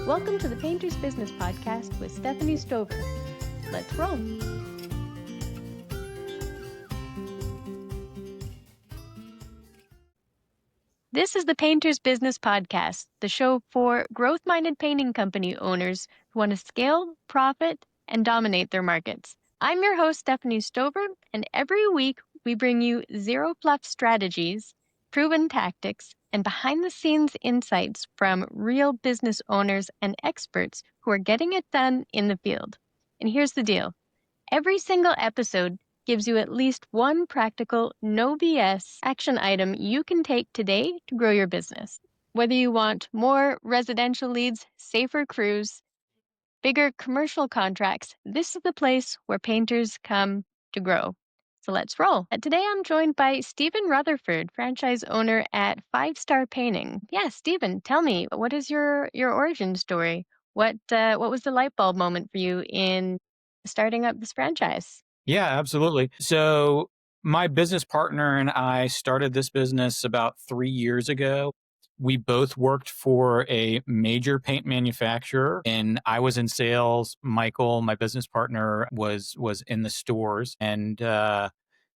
Welcome to the Painter's Business Podcast with Stephanie Stover. Let's roll. This is the Painter's Business Podcast, the show for growth-minded painting company owners who want to scale, profit, and dominate their markets. I'm your host, Stephanie Stover, and every week we bring you zero-bluff strategies, proven tactics, and behind-the-scenes insights from real business owners and experts who are getting it done in the field. And here's the deal. Every single episode gives you at least one practical, no BS action item you can take today to grow your business. Whether you want more residential leads, safer crews, bigger commercial contracts, this is the place where painters come to grow. So let's roll. Today I'm joined by Stephen Rutherford, franchise owner at 5-Star Painting. Yeah, Stephen, tell me, what is your origin story? What was the light bulb moment for you in starting up this franchise? Yeah, absolutely. So my business partner and I started this business about 3 years ago. We both worked for a major paint manufacturer, and I was in sales. Michael, my business partner, was in the stores. And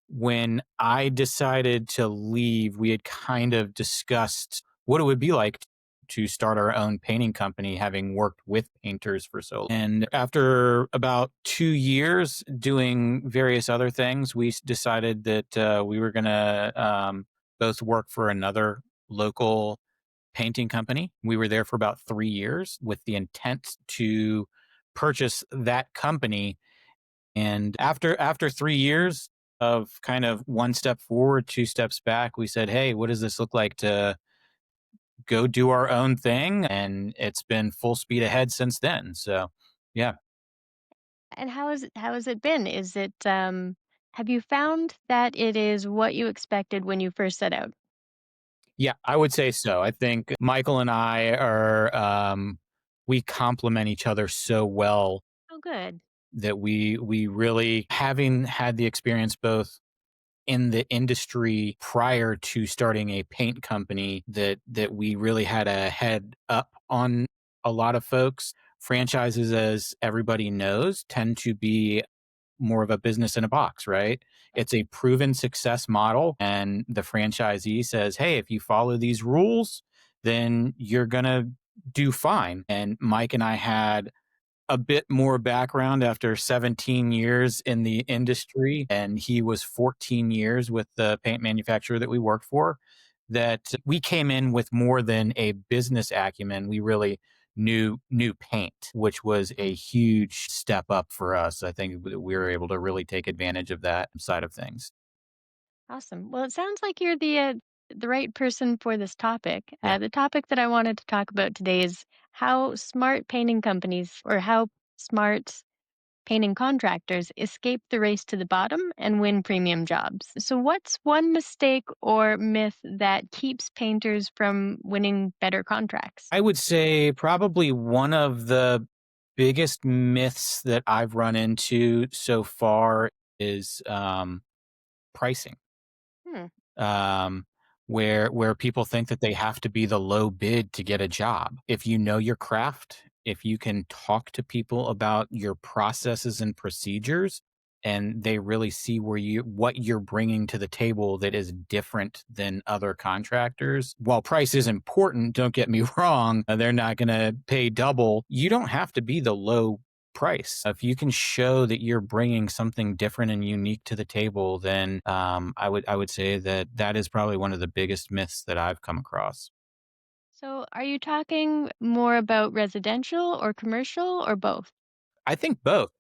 when I decided to leave, we had kind of discussed what it would be like to start our own painting company, having worked with painters for so long. And after about 2 years doing various other things, we decided that we were going to both work for another local painting company. We were there for about 3 years with the intent to purchase that company. And after 3 years of kind of one step forward, two steps back, we said, hey, what does this look like to go do our own thing? And it's been full speed ahead since then. So, yeah. And how has it been? Is it have you found that it is what you expected when you first set out? Yeah, I would say so. I think Michael and I we complement each other so well Oh, good. that we really, having had the experience both in the industry prior to starting a paint company, that we really had a head up on a lot of folks. Franchises, as everybody knows, tend to be more of a business in a box, right? It's a proven success model, and the franchisee says, hey, if you follow these rules, then you're going to do fine. And Mike and I had a bit more background after 17 years in the industry, and he was 14 years with the paint manufacturer that we worked for, that we came in with more than a business acumen. We really knew paint, which was a huge step up for us. I think we were able to really take advantage of that side of things. Awesome. Well, it sounds like you're the right person for this topic. Yeah. The topic that I wanted to talk about today is how smart painting companies or how smart painting contractors escape the race to the bottom and win premium jobs. So, what's one mistake or myth that keeps painters from winning better contracts? I would say probably one of the biggest myths that I've run into so far is pricing, Hmm. um, where people think that they have to be the low bid to get a job. If you know your craft, if you can talk to people about your processes and procedures, and they really see what you're bringing to the table that is different than other contractors. While price is important, don't get me wrong, they're not going to pay double. You don't have to be the low price. If you can show that you're bringing something different and unique to the table, then I would say that is probably one of the biggest myths that I've come across. So, are you talking more about residential or commercial or both? I think both.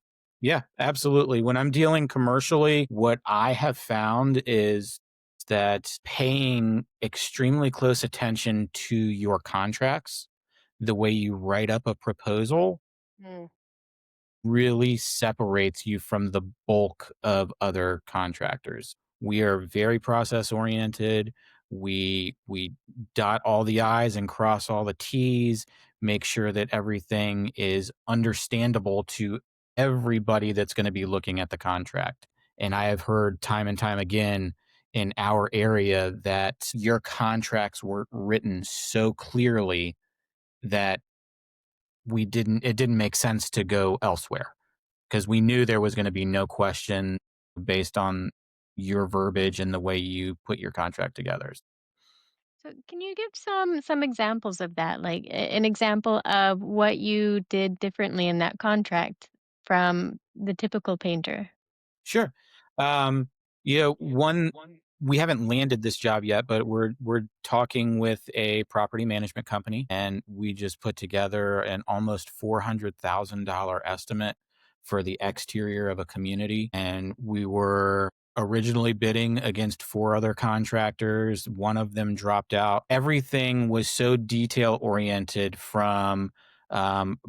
Yeah, absolutely. When I'm dealing commercially, what I have found is that paying extremely close attention to your contracts, the way you write up a proposal, Mm. really separates you from the bulk of other contractors. We are very process oriented. We dot all the I's and cross all the T's, make sure that everything is understandable to everybody that's going to be looking at the contract. And I have heard time and time again in our area that your contracts were written so clearly that it didn't make sense to go elsewhere because we knew there was going to be no question based on your verbiage and the way you put your contract together. So, can you give some examples of that? Like an example of what you did differently in that contract from the typical painter? Sure. Um, one we haven't landed this job yet, but we're talking with a property management company, and we just put together an almost $400,000 estimate for the exterior of a community, and we were originally bidding against four other contractors. One of them dropped out. Everything was so detail oriented from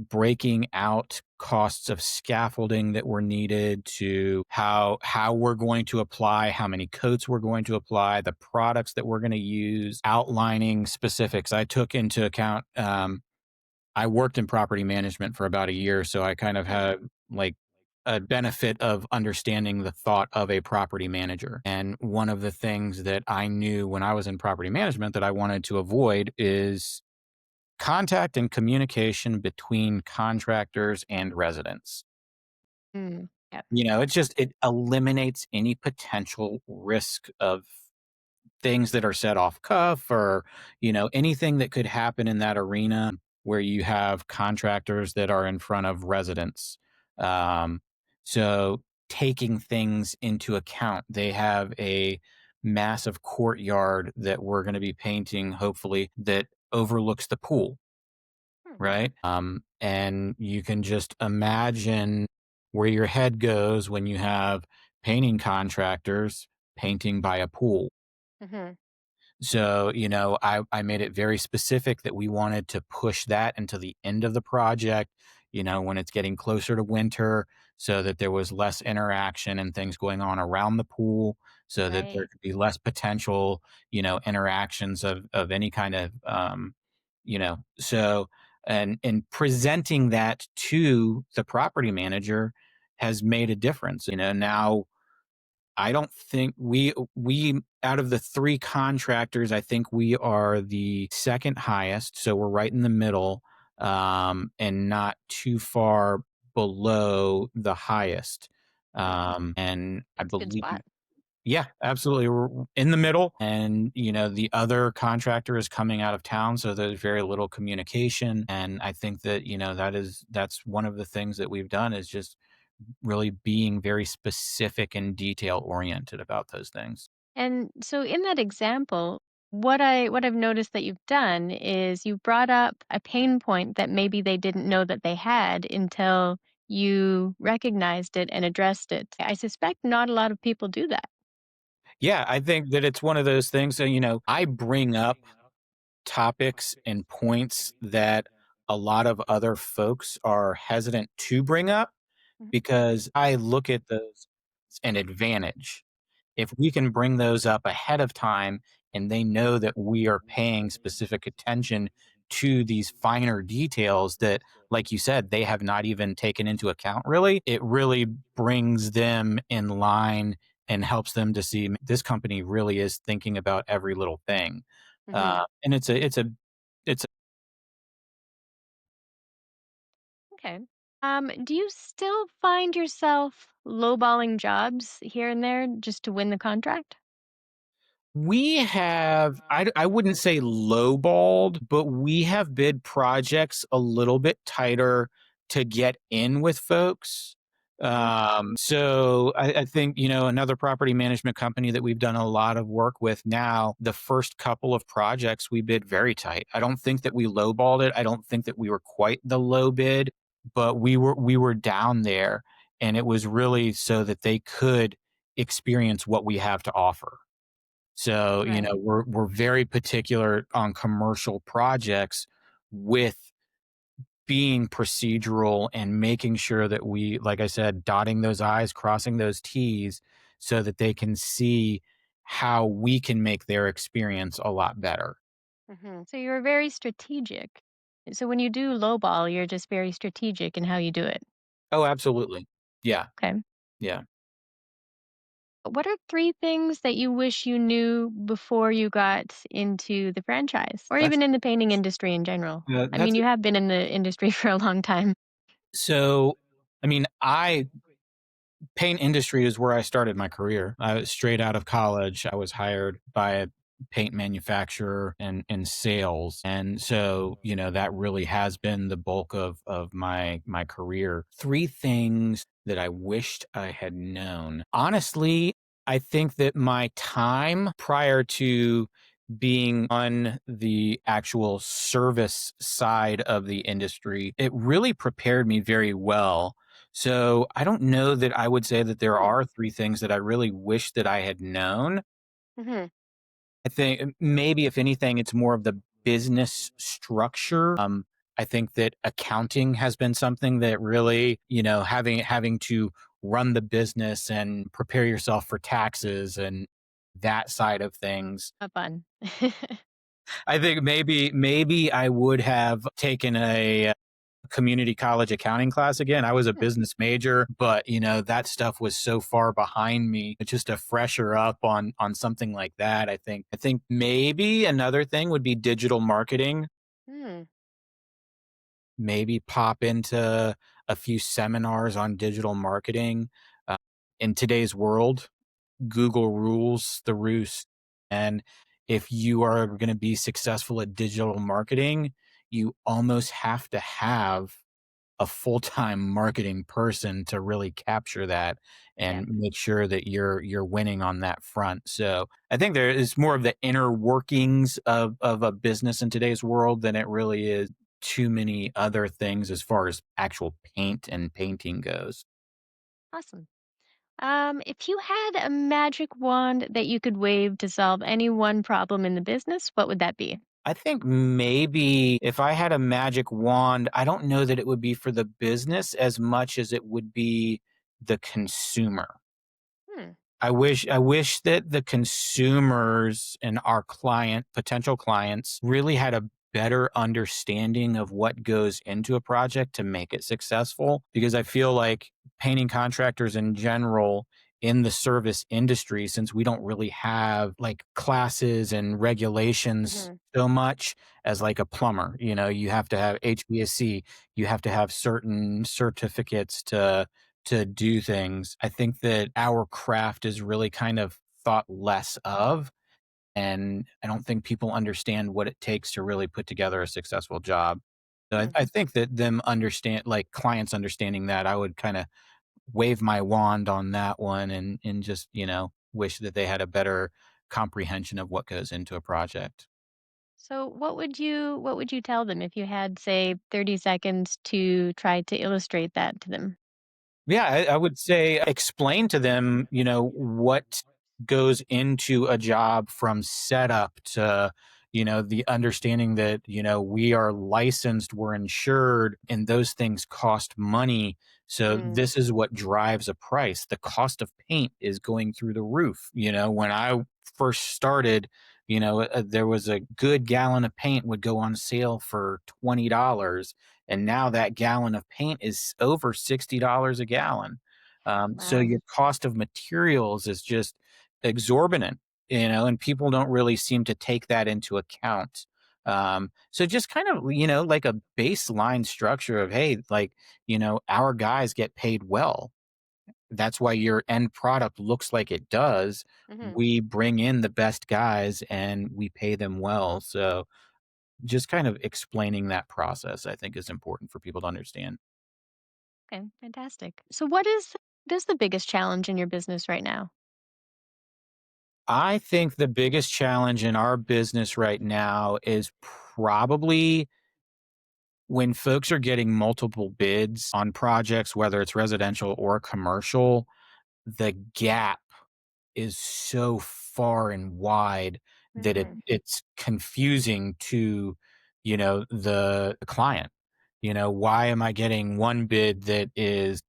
breaking out costs of scaffolding that were needed to how we're going to apply, how many coats we're going to apply, the products that we're going to use, outlining specifics. I took into account. I worked in property management for about a year, so I kind of Hmm. had like a benefit of understanding the thought of a property manager. And one of the things that I knew when I was in property management that I wanted to avoid is contact and communication between contractors and residents. Mm, yep. It eliminates any potential risk of things that are set off cuff or, anything that could happen in that arena where you have contractors that are in front of residents. Um, so taking things into account, they have a massive courtyard that we're going to be painting, hopefully, that overlooks the pool, Hmm. right? And you can just imagine where your head goes when you have painting contractors painting by a pool. Hmm. So, I made it very specific that we wanted to push that into the end of the project, when it's getting closer to winter, so that there was less interaction and things going on around the pool, so that there Right. could be less potential, interactions of any kind of, so, and presenting that to the property manager has made a difference. Now I don't think we out of the 3 contractors, I think we are the 2nd highest, so we're right in the middle, and not too far below the highest. Hmm. And I That's a good believe spot. yeah, absolutely, we're in the middle, and, the other contractor is coming out of town, so there's very little communication, and I think that, that's one of the things that we've done is just really being very specific and detail oriented about those things. And so in that example, what I've noticed that you've done is you brought up a pain point that maybe they didn't know that they had until you recognized it and addressed it. I suspect not a lot of people do that. Yeah, I think that it's one of those things that, I bring up topics and points that a lot of other folks are hesitant to bring up Mhm. because I look at those as an advantage. If we can bring those up ahead of time and they know that we are paying specific attention to these finer details that, like you said, they have not even taken into account really, it really brings them in line and helps them to see this company really is thinking about every little thing. Mhm. And it's Okay. Do you still find yourself lowballing jobs here and there just to win the contract? We have I wouldn't say lowballed, but we have bid projects a little bit tighter to get in with folks. Mhm. So I think, another property management company that we've done a lot of work with now, the first couple of projects we bid very tight. I don't think that we lowballed it. I don't think that we were quite the low bid, but we were down there, and it was really so that they could experience what we have to offer. So, Right. we're very particular on commercial projects with being procedural and making sure that we, like I said, dotting those I's, crossing those T's so that they can see how we can make their experience a lot better. So you're very strategic. So when you do lowball, you're just very strategic in how you do it. Oh, absolutely. Yeah. Okay. Yeah. What are three things that you wish you knew before you got into the franchise or That's even in the painting industry in general? I mean, that's you have been in the industry for a long time. so. I mean, I paint industry is where I started my career. I was straight out of college. I was hired by a paint manufacturer and in sales. And so, that really has been the bulk of my career. Three things that I wished I had known. Honestly, I think that my time prior to being on the actual service side of the industry, it really prepared me very well. So I don't know that I would say that there Hmm. are three things that I really wish that I had known. Hmm. I think maybe if anything, it's more of the business structure. I think that accounting has been something that really, having to run the business and prepare yourself for taxes and that side of things. Have fun. I think maybe I would have taken a community college accounting class again. I was a Hmm. business major, but that stuff was so far behind me. It's just a fresher up on something like that. I think maybe another thing would be digital marketing. Hmm. Maybe pop into a few seminars on digital marketing. Uh, in today's world, Google rules the roost. And if you are going to be successful at digital marketing, you almost have to have a full-time marketing person to really capture that Yeah. and make sure that you're winning on that front. So I think there is more of the inner workings of a business in today's world than it really is too many other things as far as actual paint and painting goes. Awesome. If you had a magic wand that you could wave to solve any one problem in the business, what would that be? I think maybe if I had a magic wand, I don't know that it would be for the business as much as it would be the consumer. Hmm. I wish that the consumers and our potential clients really had a better understanding of what goes into a project to make it successful because I feel like painting contractors in general in the service industry, since we don't really have like classes and regulations Hmm. so much as like a plumber, you have to have HVAC, you have to have certain certificates to do things. I think that our craft is really kind of thought less of. And I don't think people understand what it takes to really put together a successful job. So I, Hmm. I think that them understand, like clients understanding that, I would kind of wave my wand on that one and just, wish that they had a better comprehension of what goes into a project. So what would you tell them if you had, say, 30 seconds to try to illustrate that to them? Yeah, I would say explain to them, what goes into a job from setup to, the understanding that, we are licensed, we're insured, and those things cost money. So Mm. this is what drives a price. The cost of paint is going through the roof. When I first started, there was a good gallon of paint would go on sale for $20, and now that gallon of paint is over $60 a gallon. So Wow. your cost of materials is just exorbitant, and people don't really seem to take that into account. So just kind of, like a baseline structure of, hey, like, our guys get paid well. That's why your end product looks like it does. Hmm. We bring in the best guys and we pay them well. So just kind of explaining that process, I think, is important for people to understand. Okay, fantastic. So what is the biggest challenge in your business right now? I think the biggest challenge in our business right now is probably when folks are getting multiple bids on projects, whether it's residential or commercial, the gap is so far and wide that Hmm. it's confusing to, the client. Why am I getting one bid that is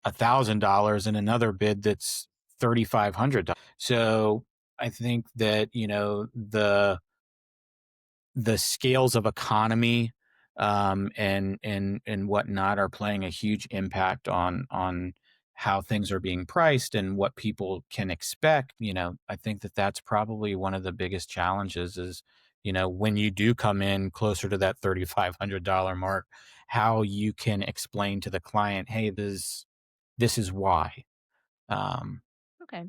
$1,000 and another bid that's $3,500? So I think that, the scales of economy and whatnot are playing a huge impact on how things are being priced and what people can expect. I think that that's probably one of the biggest challenges is, when you do come in closer to that $3,500 mark, how you can explain to the client, hey, this is why. Um, Okay.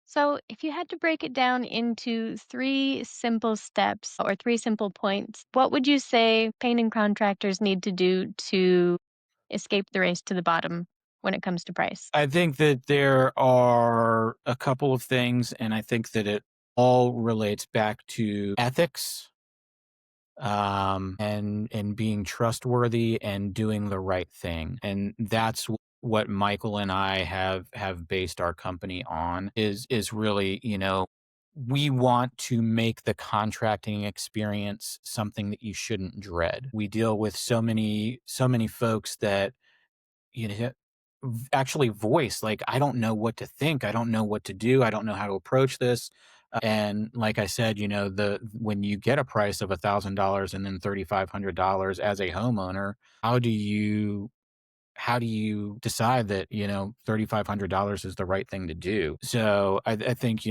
So, if you had to break it down into three simple steps or three simple points, what would you say painting contractors need to do to escape the race to the bottom when it comes to price? I think that there are a couple of things, and I think that it all relates back to ethics, and being trustworthy and doing the right thing. And that's what Michael and I have based our company on is really, we want to make the contracting experience something that you shouldn't dread. We deal with so many folks that actually voice like, I don't know what to think, I don't know what to do, I don't know how to approach this. And like I said, the when you get a price of $1,000 and then $3,500 as a homeowner, how do you decide that $3,500 is the right thing to do? So I think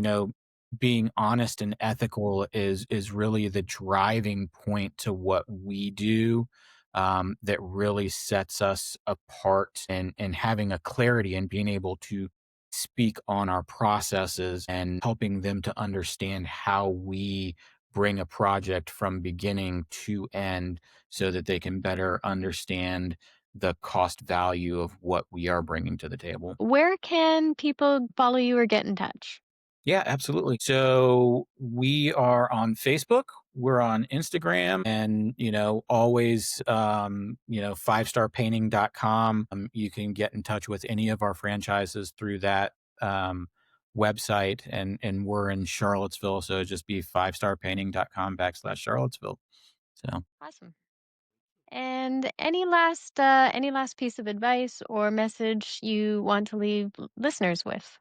being honest and ethical is really the driving point to what we do, that really sets us apart, and having a clarity and being able to speak on our processes and helping them to understand how we bring a project from beginning to end so that they can better understand the cost value of what we are bringing to the table. Where can people follow you or get in touch? Yeah, absolutely. So we are on Facebook, we're on Instagram, and always, 5starpainting.com. You can get in touch with any of our franchises through that website, and we're in Charlottesville, so just be 5starpainting.com/Charlottesville. So Awesome. And any last piece of advice or message you want to leave listeners with?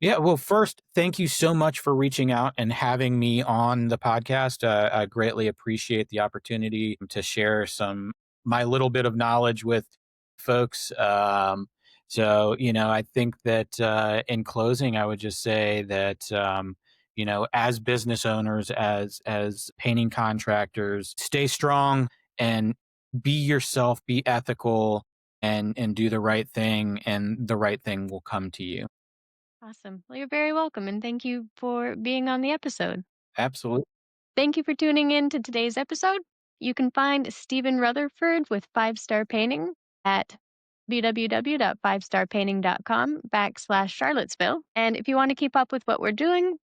yeah, well, first, thank you so much for reaching out and having me on the podcast. I greatly appreciate the opportunity to share my little bit of knowledge with folks. So, I think that in closing, I would just say that as business owners, as painting contractors, stay strong and be yourself, be ethical, and do the right thing, and the right thing will come to you. Awesome. Well, you're very welcome, and thank you for being on the episode. Absolutely. Thank you for tuning in to today's episode. You can find Stephen Rutherford with Five Star Painting at www.fivestarpainting.com/Charlottesville. And if you want to keep up with what we're doing,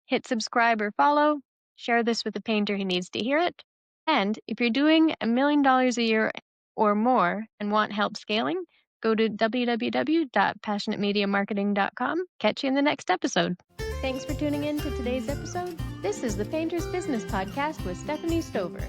hit subscribe or follow, share this with a painter who needs to hear it. And if you're doing $1 million a year or more and want help scaling, go to www.passionatemediamarketing.com. Catch you in the next episode. Thanks for tuning in to today's episode. This is the Painter's Business Podcast with Stephanie Stover.